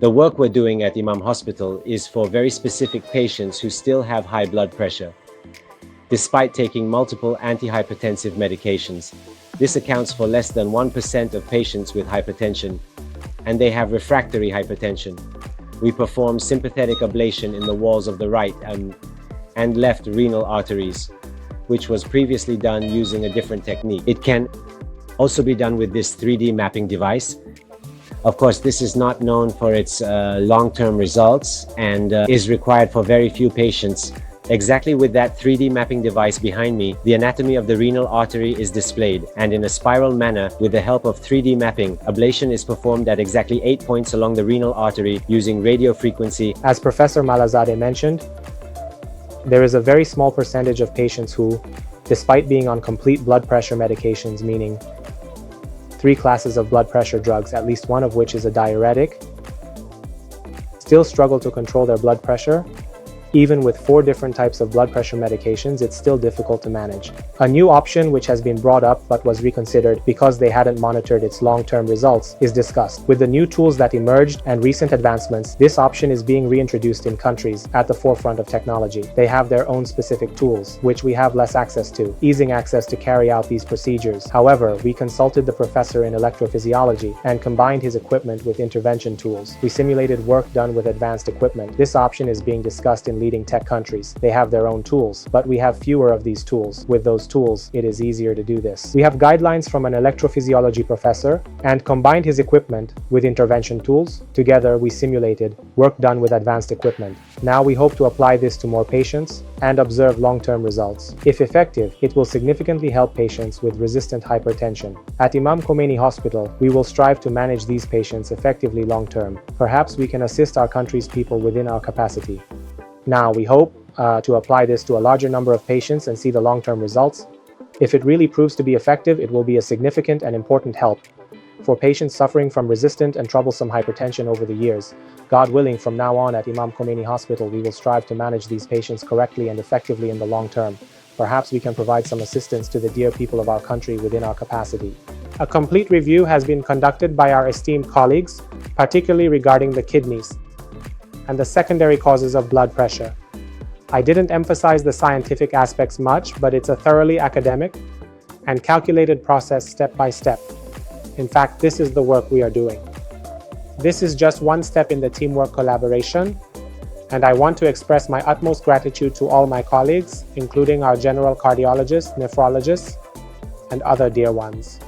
The work we're doing at Imam Hospital is for very specific patients who still have high blood pressure, despite taking multiple antihypertensive medications. This accounts for less than 1% of patients with hypertension, and they have refractory hypertension. We perform sympathetic ablation in the walls of the right and left renal arteries, which was previously done using a different technique. It can also be done with this 3D mapping device. Of course, this is not known for its long-term results and is required for very few patients. Exactly with that 3D mapping device behind me, the anatomy of the renal artery is displayed, and in a spiral manner, with the help of 3D mapping, ablation is performed at exactly 8 points along the renal artery using radio frequency. As Professor Mollazadeh mentioned, there is a very small percentage of patients who, despite being on complete blood pressure medications, meaning 3 classes of blood pressure drugs, at least one of which is a diuretic, still struggle to control their blood pressure. Even with 4 different types of blood pressure medications, it's still difficult to manage. A new option which has been brought up but was reconsidered because they hadn't monitored its long-term results is discussed. With the new tools that emerged and recent advancements, this option is being reintroduced in countries at the forefront of technology. They have their own specific tools, which we have less access to, easing access to carry out these procedures. However, we consulted the professor in electrophysiology and combined his equipment with intervention tools. We simulated work done with advanced equipment. This option is being discussed in leading tech countries. They have their own tools, but we have fewer of these tools. With those tools, it is easier to do this. We have guidelines from an electrophysiology professor and combined his equipment with intervention tools. Together, we simulated work done with advanced equipment. Now we hope to apply this to more patients and observe long-term results. If effective, it will significantly help patients with resistant hypertension. At Imam Khomeini Hospital, we will strive to manage these patients effectively long-term. Perhaps we can assist our country's people within our capacity. Now, we hope to apply this to a larger number of patients and see the long-term results. If it really proves to be effective, it will be a significant and important help for patients suffering from resistant and troublesome hypertension over the years. God willing, from now on at Imam Khomeini Hospital, we will strive to manage these patients correctly and effectively in the long term. Perhaps we can provide some assistance to the dear people of our country within our capacity. A complete review has been conducted by our esteemed colleagues, particularly regarding the kidneys and the secondary causes of blood pressure. I didn't emphasize the scientific aspects much, but it's a thoroughly academic and calculated process step by step. In fact, this is the work we are doing. This is just one step in the teamwork collaboration, and I want to express my utmost gratitude to all my colleagues, including our general cardiologists, nephrologists, and other dear ones.